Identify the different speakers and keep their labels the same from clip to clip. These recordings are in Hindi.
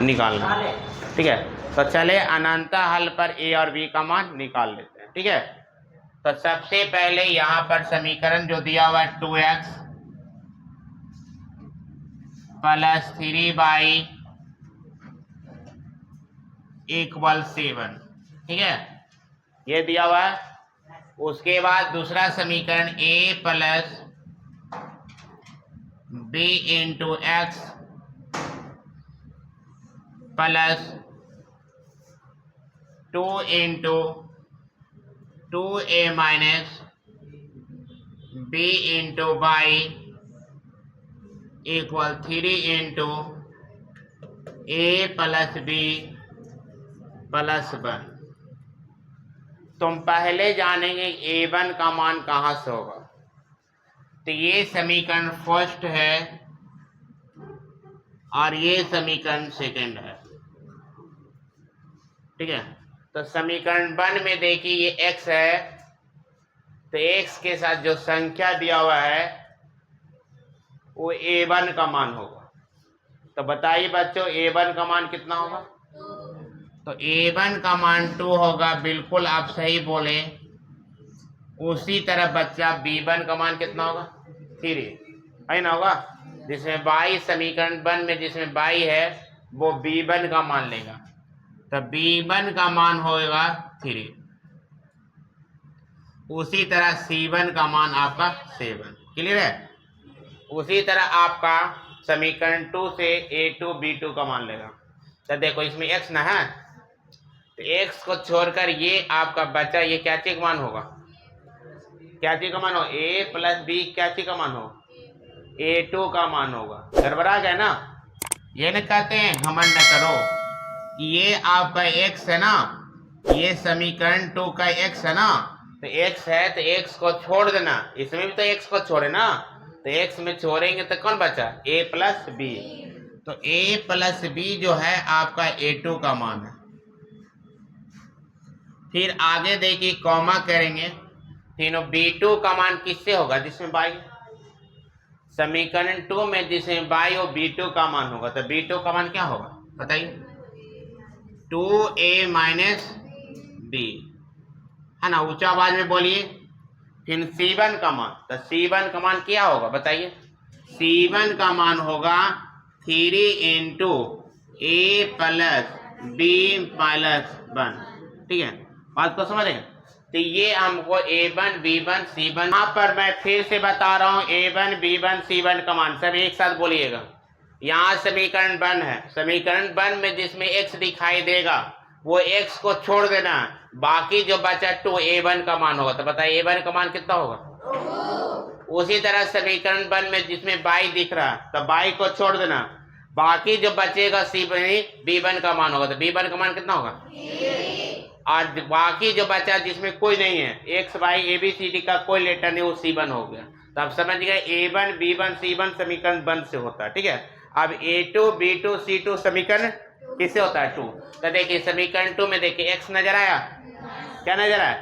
Speaker 1: निकालना। ठीक है, तो चले अनंत हल पर ए और बी का मान निकाल लेते हैं। ठीक है, तो सबसे पहले यहां पर समीकरण जो दिया हुआ है 2x प्लस 3y इक्वल 7। ठीक है, ये दिया हुआ है। उसके बाद दूसरा समीकरण a plus b into x plus 2 into 2a minus b into y equal 3 into a plus b plus 1। तुम पहले जानेंगे a1 का मान कहाँ से होगा। तो ये समीकरण फर्स्ट है और ये समीकरण सेकंड है। ठीक है, तो समीकरण 1 में देखिए ये x है, तो x के साथ जो संख्या दिया हुआ है वो a1 का मान होगा। तो बताइए बच्चों a1 का मान कितना होगा। तो a1 का मान 2 होगा, बिल्कुल आप सही बोले। उसी तरह बच्चा b1 का मान कितना होगा 3 है ना होगा, जिसमें y समीकरण 1 में जिसमें y है वो b1 का मान लेगा, तो b1 का मान होगा 3। उसी तरह c1 का मान आपका 7। क्लियर है। उसी तरह आपका समीकरण 2 से a2 b2 का मान लेगा। तो देखो इसमें x ना है, तो x को छोड़कर ये आपका बचा, ये क्या चीज का मान होगा, क्या चीज का मान हो, a प्लस b क्या चीज का मान हो, a2 का मान होगा। गड़बड़ा गया ना, ये न कहते हैं घमंड न करो। ये आपका x है ना, ये समीकरण 2 का x है ना, तो x है तो x को छोड़ देना, इसमें भी तो x को छोड़े ना, तो x में छोड़ेंगे तो कौन बचा a प्लस b। तो a प्लस b जो है आपका a2 का मान है। फिर आगे देखिए कॉमा करेंगे, तीनों b2 का मान किससे होगा, जिसमें y, समीकरण 2 में जिसमें y हो b2 का मान होगा। तो b2 का मान क्या होगा बताइए, 2a माइनस b है ना, ऊंचा आवाज में बोलिए। फिर c1 का मान, तो c1 का मान क्या होगा बताइए, c1 का मान होगा 3 into a plus b plus 1। ठीक है, बात को समझ रहे हैं। तो ये हमको a1 b1 c1, यहाँ पर मैं फिर से बता रहा हूँ a1 b1 c1 का मान सब एक साथ बोलिएगा। यहाँ समीकरण 1 है, समीकरण 1 में जिसमें x दिखाई देगा वो x को छोड़ देना, बाकी जो बचा 2a1 का मान होगा। तो बताइए a1 का मान कितना होगा। उसी तरह समीकरण 1 में जिसमें y दिख रहा है तो y को छोड़ देना, बाकी जो बचेगा b1 का मान होगा। तो b1 का मान कितना होगा, और बाकी जो बचा जिसमें कोई नहीं है x y a b c d का कोई लेटर नहीं, वो c1 हो गया। तो आप समझ गए a1 b1 c1 समीकरण 1 से होता है। ठीक है, अब a2 b2 c2 समीकरण किससे होता है 2। तो देखिए समीकरण 2 में देखिए x नजर आया, क्या नजर आया,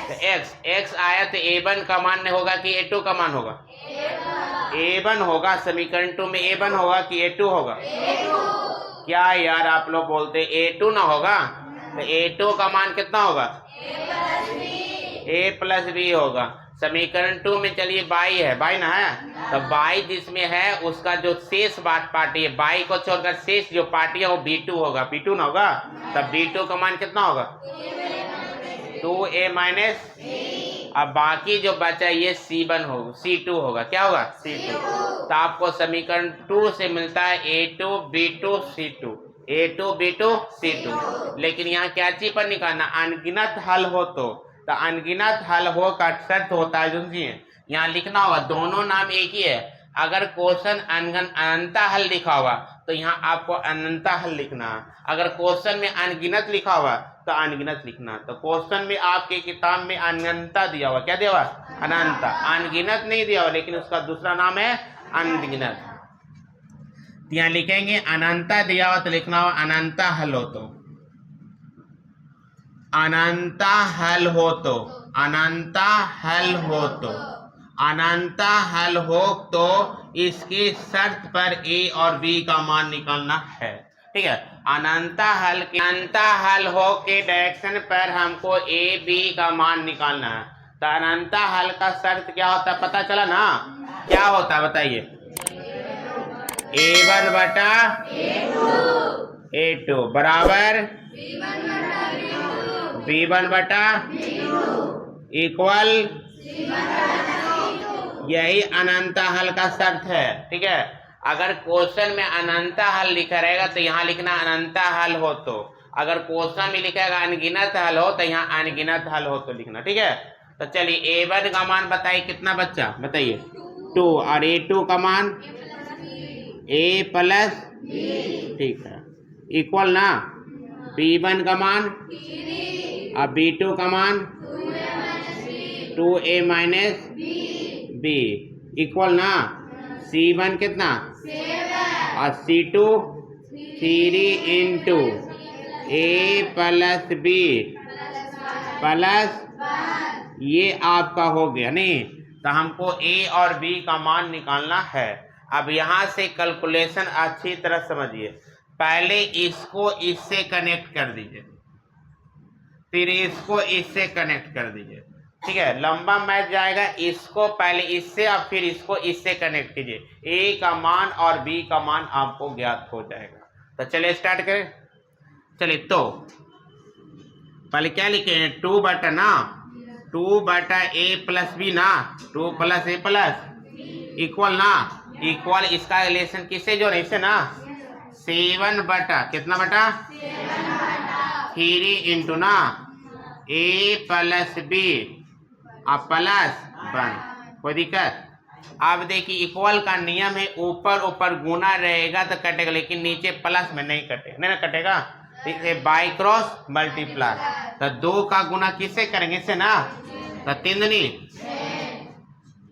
Speaker 1: तो x आया, तो a1 का मान होगा कि a2 का मान होगा, a1 होगा। समीकरण 2 में a1 होगा कि a2 होगा, क्या यार आप लोग बोलते a2 ना होगा, तो a2 का मान कितना होगा, a प्लस b होगा। समीकरण 2 में चलिए y है, y ना है, तो y जिसमें है उसका जो शेष बात पार्टी है, y को छोड़कर शेष जो पार्टी है वो b2 होगा, b2 ना होगा, तब b2 का मान कितना होगा 2a माइनस, अब बाकी जो बचा ये c1 होगा, c2 होगा, क्या होगा c2। तो आपको समीकरण 2 से मिलता है a2 b2 c2, a2 b2 c2। लेकिन यहाँ क्या चीज पर निकालना, अनगिनत हल हो तो अनगिनत हल हो का शर्त होता है, समझिए यहाँ लिखना होगा दोनों नाम एक ही है। अगर क्वेश्चन अनंत हल लिखा हुआ तो यहाँ आपको अनंत हल लिखना है, अगर क्वेश्चन में अनगिनत लिखा हुआ तो अनगिनत लिखना। तो क्वेश्चन में आपके किताब में अनंत दिया हुआ, क्या दिया हुआ, अनंत, अनगिनत नहीं दिया हुआ, लेकिन उसका दूसरा नाम है अनगिनत। यहाँ लिखेंगे अनंत दिया हुआ तो लिखना हो अनंत हल हो तो, अनंत हल हो तो, अनंत हल हो तो, अनंत हल हो तो इसकी शर्त पर a और b का मान निकालना है। ठीक है। अनंता हल हो के डायरेक्शन पर हमको ए बी का मान निकालना है। तो अनंता हल का शर्त क्या होता है पता चला ना? क्या होता है बताइए? A1 बटा A2 बराबर B1 बटा इक्वल, यही अनंता हल का शर्त है। ठीक है, अगर क्वेश्चन में अनंता हल लिखा रहेगा तो यहाँ लिखना अनंता हल हो, तो अगर क्वेश्चन में लिखेगा अनगिनत हल हो तो यहाँ अनगिनत हल हो तो लिखना। ठीक है, तो चलिए A1 का मान बताइए कितना बच्चा, बताइए 2, और A2 का मान A प्लस, ठीक है, इक्वल ना B1 का मान और B2 का मान 2A माइनस B इक्वल ना C1 कितना और C2 3 into A plus B plus, ये आपका हो गया नहीं। तो हमको A और B का मान निकालना है। अब यहाँ से कैलकुलेशन अच्छी तरह समझिए। पहले इसको इससे कनेक्ट कर दीजिए, फिर इसको इससे कनेक्ट कर दीजिए। ठीक है, लंबा मैच जाएगा, इसको पहले इससे और फिर इसको इससे कनेक्ट कीजिए। A का मान और B का मान आपको ज्ञात हो जाएगा। तो चलिए स्टार्ट करें। चलिए तो पहले क्या लिखे, 2 बटा ना 2 बटा A प्लस B ना 2 प्लस A प्लस इक्वल ना, इक्वल इसका रिलेशन किससे जोड़े, इससे ना 7 बटा कितना बटा 3 इंटू ना A प्लस B और प्लस 1। कोई दिक्कत? अब देखिए इक्वल का नियम है, ऊपर ऊपर गुना रहेगा तो कटेगा, लेकिन नीचे प्लस में नहीं कटेगा, नहीं ना कटेगा। बाई क्रॉस मल्टीप्लाई, तो 2 का गुना किससे करेंगे, इससे ना, तो 3 दूनी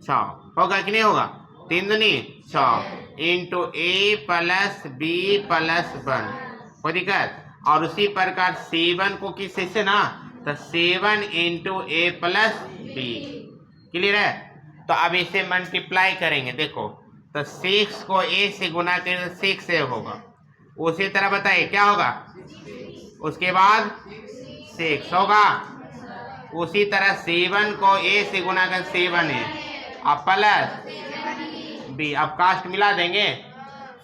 Speaker 1: 6 होगा कि नहीं होगा, 3 दूनी 6 into A plus B plus 1। कोई दिक्कत? और उसी प्रकार 7 को किससे से ना, तो 7 into A plus B। Clear है? तो अब इसे मल्टीप्लाई करेंगे, देखो तो 6 को A से गुना करें तो 6A होगा। उसी तरह बताइए क्या होगा, उसके बाद 6 होगा। उसी तरह 7 को A से गुना कर 7A और प्लस B। अब कास्ट मिला देंगे,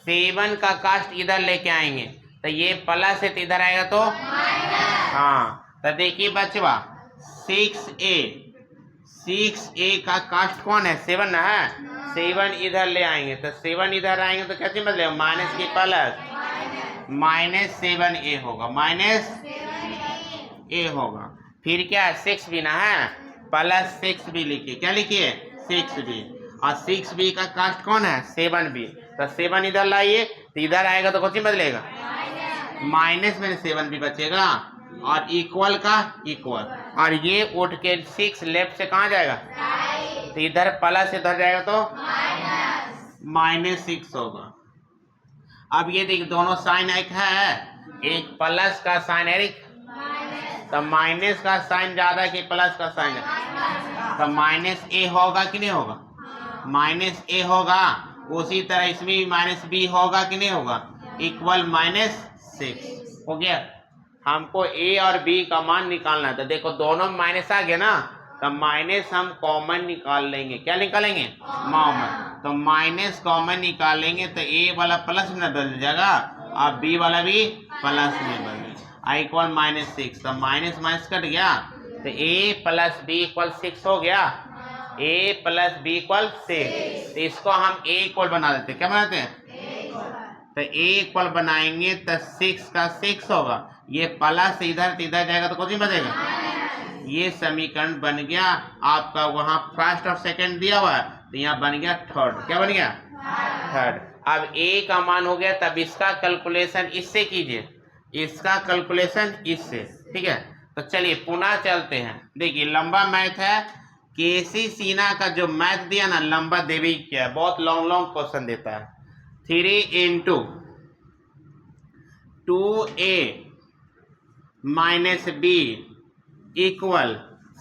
Speaker 1: 7 का कास्ट इधर लेके आएंगे तो ये प्लस है तो इधर आएगा तो हाँ। तो देखिए बचवा 6A का कास्ट कौन है, 7 ना है, 7 इधर ले आएंगे तो 7 इधर आएंगे तो कैसे बदलेगा, माइनस की प्लस, माइनस 7A होगा, माइनस A होगा। फिर क्या 6B ना है, प्लस 6B लिखिए, क्या लिखिए 6B, और 6B का कास्ट कौन है 7B, तो 7 इधर लाइए तो इधर आएगा तो कौन बदलेगा, माइनस में 7B बचेगा, और इक्वल का इक्वल, और ये उठ के 6 लेफ्ट से कहाँ जाएगा, तो इधर प्लस इधर जाएगा तो माइनस 6 होगा। अब ये देख दोनों साइन एक है, एक प्लस का साइन है, तो माइनस का साइन ज्यादा कि प्लस का साइन है, तो माइनस A होगा कि नहीं होगा, माइनस A होगा। उसी तरह इसमें भी माइनस B होगा कि नहीं होगा, इक्वल -6 हो गया। हमको A और B का मान निकालना है, तो देखो दोनों माइनस आ गया ना, तो माइनस हम कॉमन निकाल लेंगे, क्या निकालेंगे कॉमन, तो माइनस कॉमन निकालेंगे तो A वाला प्लस में बदल जाएगा और B वाला भी प्लस में बदलेगा, इक्वल -6, तो माइनस माइनस कट गया तो A प्लस B इक्वल 6 हो गया, A प्लस B इक्वल 6। तो इसको हम A इक्वल बना देते, क्या बनाते हैं, तो A इक्वल बनाएंगे तो 6 का 6 होगा, ये प्लस इधर जाएगा तो कुछ नहीं बचेगा। ये समीकरण बन गया आपका, वहां फर्स्ट और सेकंड दिया हुआ है तो यहाँ बन गया थर्ड, क्या बन गया थर्ड। अब A का मान हो गया, तब इसका कैलकुलेशन इससे कीजिए, इसका कैलकुलेशन इससे, ठीक है। तो चलिए पुनः चलते हैं। देखिए लंबा मैथ है, केसी सीना का जो मैथ दिया ना लंबा देवी क्या, बहुत लॉन्ग क्वेश्चन देता है। 3 into 2A minus B equal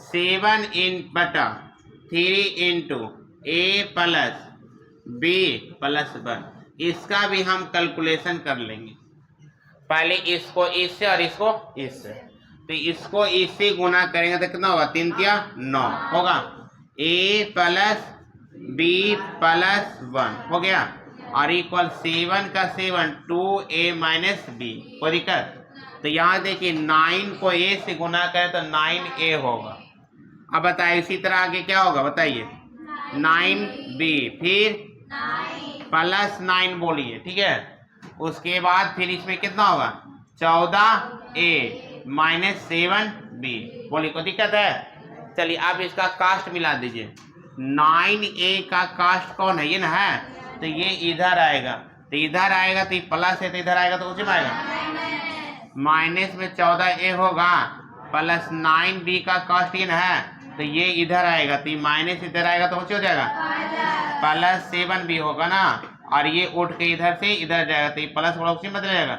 Speaker 1: 7 बटा 3 into A plus B plus 1। इसका भी हम कैलकुलेशन कर लेंगे। पहले इसको इससे और इसको इससे, तो इसको इससे गुना करेंगे तो कितना होगा, 3 तिया 9 होगा, a प्लस b प्लस 1 हो गया, और इक्वल 7 का 7 2a माइनस b। कोई दिक्कत? तो यहाँ देखिए 9 को a से गुना करें तो 9a होगा। अब बताइए इसी तरह आगे क्या होगा बताइए, 9b फिर प्लस 9 बोलिए, ठीक है। उसके बाद फिर इसमें कितना होगा, 14a माइनस 7b। बोलिए कोई दिक्कत है? चलिए अब इसका कास्ट मिला दीजिए। 9a का कास्ट कौन है, ये ना है, तो ये इधर आएगा, तो इधर आएगा तो ये प्लस है, तो इधर आएगा तो उसी में आएगा माइनस में 14a होगा, प्लस 9b का कास्ट इन है, तो ये इधर आएगा, तो ये माइनस इधर आएगा तो हो जाएगा प्लस 7b होगा ना, और ये उठ के इधर से इधर जाएगा, तो ये प्लस वाला उसी में बदल जाएगा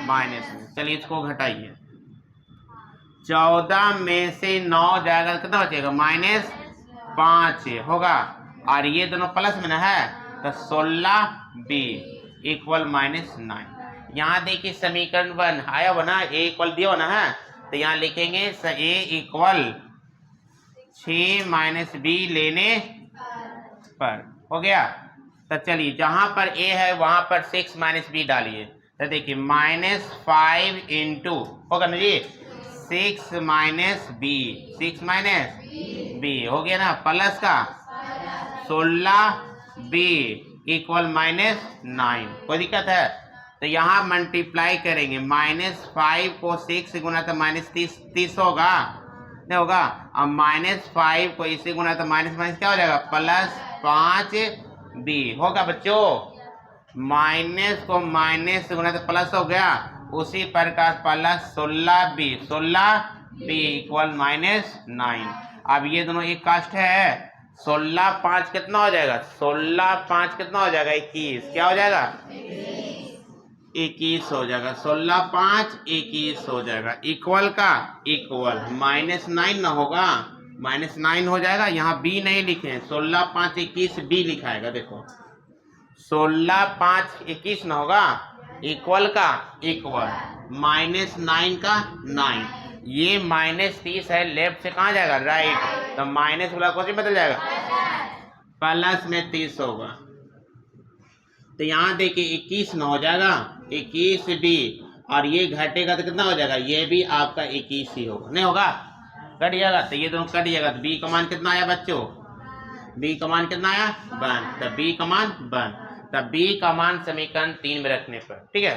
Speaker 1: माइनस में। चलिए इसको घटाइए, 14 में से 9 जाएगा तो कितना बचेगा, माइनस 5 होगा, और ये दोनों प्लस में ना है, तो 16b इक्वल माइनस 9। यहाँ देखिए समीकरण 1 आया बना, a इक्वल दिया हो ना है, तो यहाँ लिखेंगे a इक्वल 6 माइनस b लेने पर, हो गया। तो चलिए जहां पर a है वहां पर 6 माइनस b डालिए, तो देखिए -5 इंटू होगा ना जी 6 माइनस b, 6 माइनस b हो गया ना, प्लस का 16b इक्वल -9। कोई दिक्कत है? तो यहाँ मल्टीप्लाई करेंगे, -5 को 6 से गुना तो -30 होगा, नहीं होगा, अब -5 को इससे गुना तो माइनस माइनस क्या हो जाएगा, +5b होगा बच्चों। माइनस को माइनस से गुना तो प्लस हो गया, उसी प्रकार प्लस 16b इक्वल -9। अब ये दोनों एक कास्ट है, 16 5 कितना हो जाएगा, 16 5 कितना हो जाएगा, 21, क्या हो जाएगा 21 हो जाएगा, 16 5 21 हो जाएगा, इक्वल का इक्वल -9 ना होगा, -9 हो जाएगा। यहाँ b नहीं लिखे, 16 5 21 b लिखाएगा, देखो 16 5 21 ना होगा, इक्वल का इक्वल -9 का 9, ये -30 है, लेफ्ट से कहाँ जाएगा, राइट, तो माइनस वाला क्वेश्चन बदल जाएगा, प्लस में 30 होगा। तो यहाँ देखिए 21 ना हो जाएगा, 21b, और ये घटेगा तो कितना हो जाएगा, ये भी आपका 21 ही होगा, नहीं होगा, कट जाएगा, तो ये दोनों कट जाएगा। तो b का मान कितना आया बच्चों, b का मान कितना आया 1, तो b का मान 1, तो b का मान समीकरण 3 में रखने पर, ठीक है।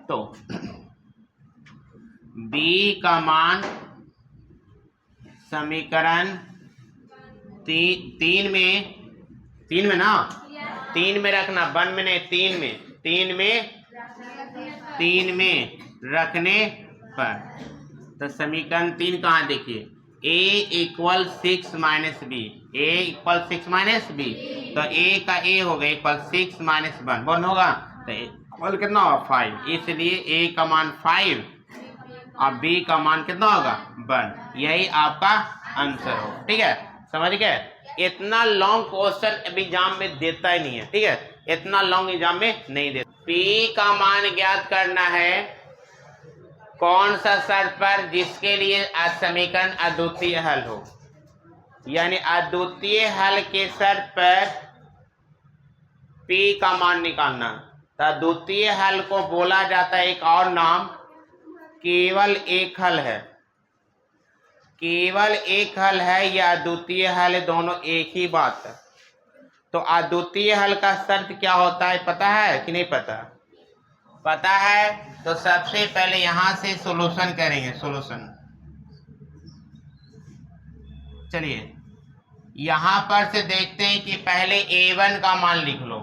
Speaker 1: तो b का मान समीकरण 3 में ना, 3 में रखना, 1 में नहीं, 3 में रखने पर। तो समीकरण 3 कहाँ देखिए, a equal 6 minus b, a equal 6 minus b, तो a का a हो गया इक्वल 6 माइनस 1 होगा, तो इक्वल कितना होगा 5, इसलिए a का मान 5 और b का मान कितना होगा 1, यही आपका आंसर होगा, ठीक है, समझ गए। इतना लॉन्ग क्वेश्चन एग्जाम में देता ही नहीं है, ठीक है, इतना लॉन्ग एग्जाम में नहीं देता। p का मान ज्ञात करना है कौन सा शर्त पर, जिसके लिए समीकरण अद्वितीय हल हो, यानी अद्वितीय हल के शर्त पर p का मान निकालना। तो अद्वितीय हल को बोला जाता है एक और नाम, केवल एक हल है, केवल एक हल है या अद्वितीय हल है, दोनों एक ही बात है। तो अद्वितीय हल का शर्त क्या होता है पता है कि नहीं पता? पता है तो सबसे पहले यहां से सॉल्यूशन करेंगे, सॉल्यूशन। चलिए यहां पर से देखते हैं कि पहले a1 का मान लिख लो,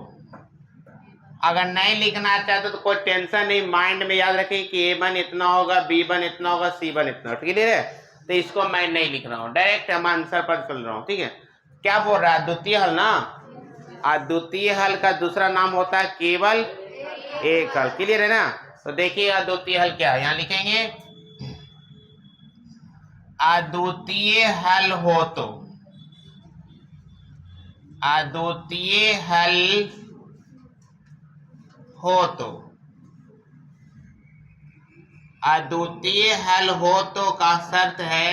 Speaker 1: अगर नहीं लिखना चाहते तो कोई टेंशन नहीं, माइंड में याद रखें कि a1 इतना होगा, b1 इतना होगा, c1 इतना, ठीक है। तो इसको मैं नहीं लिख रहा हूँ, डायरेक्ट हम आंसर पर चल रहा हूँ, ठीक है। क्या बोल रहा है, अद्वितीय हल ना, अद्वितीय हल का दूसरा नाम होता है केवल एक हल, क्लियर है ना। तो देखिए अद्वितीय हल क्या है, यहाँ लिखेंगे अद्वितीय हल हो तो, अद्वितीय हल हो तो अद्वितीय हल हो तो का शर्त है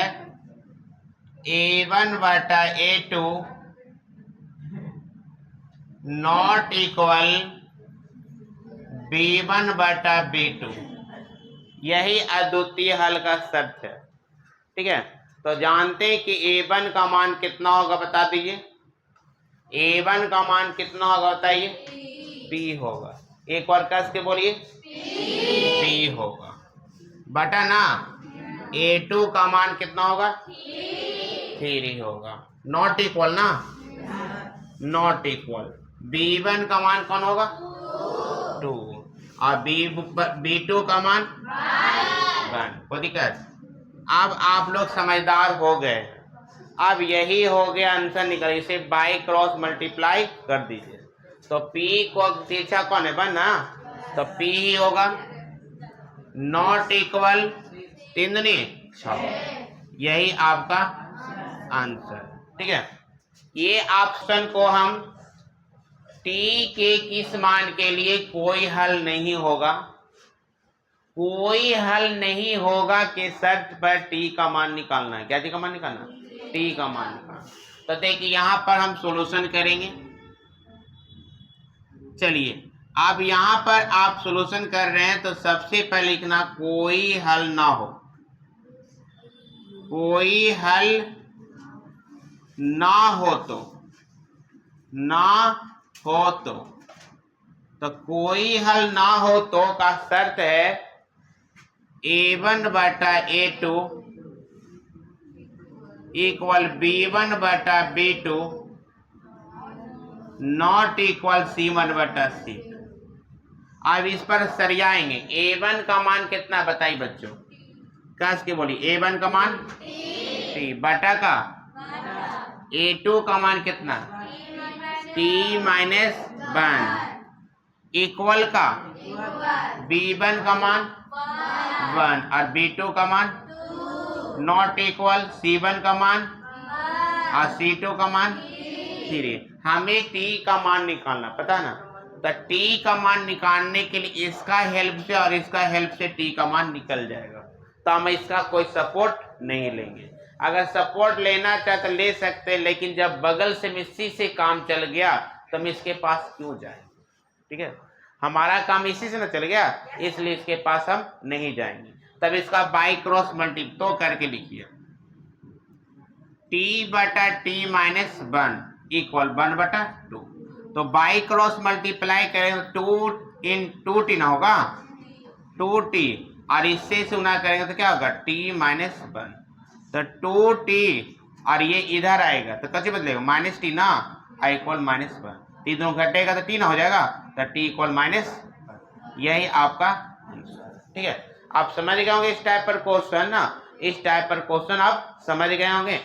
Speaker 1: A1 बटा A2 नॉट इक्वल B1 बटा B2। यही अद्वितीय हल का शर्त है। ठीक है, तो जानते हैं कि A1 का मान कितना होगा, बता दीजिए। A1 का मान कितना होगा बताइए? P होगा। एक बार कस के बोलिए, P होगा बटा ना A2 का मान कितना होगा? 3 होगा। नॉट इक्वल ना, नॉट इक्वल B1 का मान कौन होगा? 2 और B2 का मान 1। कोई दिक्कत? अब आप लोग समझदार हो गए। अब यही हो गया आंसर निकल, इसे बाई क्रॉस मल्टीप्लाई कर दीजिए तो P को तिरछा कौन है? 1 ना, तो P ही होगा। नॉट इक्वल 3 दूनी 6, यही आपका आंसर। ठीक है, ये ऑप्शन को हम T के किस मान के लिए कोई हल नहीं होगा, कोई हल नहीं होगा के शर्त पर T का मान निकालना है। क्या T का मान निकालना? T का मान निकालना। तो देखिए यहाँ पर हम सॉल्यूशन करेंगे। चलिए, अब यहाँ पर आप सॉल्यूशन कर रहे हैं तो सबसे पहले लिखना कोई हल ना हो, कोई हल ना हो तो, ना हो तो कोई हल ना हो तो का शर्त है A1 बटा A2 इक्वल B1 बटा B2 नॉट इक्वल C1 बटा C2। अब इस पर सरियाएंगे। A1 का मान कितना बताइए बच्चों? कस के बोलिए। A1 का मान T बटा का A2 का मान कितना? T माइनस 1 इक्वल का B1 का मान 1 और B2 का मान नॉट इक्वल C1 का मान और C2 का मान 3। हमें T का मान निकालना पता ना, तो T का मान निकालने के लिए इसका हेल्प से और इसका हेल्प से T का मान निकल जाएगा। तो हम इसका कोई सपोर्ट नहीं लेंगे। अगर सपोर्ट लेना चाहे तो ले सकते, लेकिन जब बगल से इसी से काम चल गया तो हम इसके पास क्यों जाए? ठीक है, हमारा काम इसी से ना चल गया, इसलिए इसके पास हम नहीं जाएंगे। तब इसका बाई क्रॉस मल्टीप्लाई तो करके लिखिए T बटा T माइनस 1 इक्वल 1 बटा 2। तो बाई क्रॉस मल्टीप्लाई करेंगे तो 2 इन 2T ना होगा, 2T और इससे गुना करेंगे तो क्या होगा? T minus 1। तो 2T और ये इधर आएगा तो कैसे बदलेगा? माइनस T ना, इक्वल माइनस 1। T दोनों घटेगा तो T ना हो जाएगा, तो T इक्वल माइनस। यही आपका आंसर। ठीक है, आप समझ गए होंगे इस टाइप पर क्वेश्चन ना, इस टाइप पर क्वेश्चन आप समझ गए होंगे।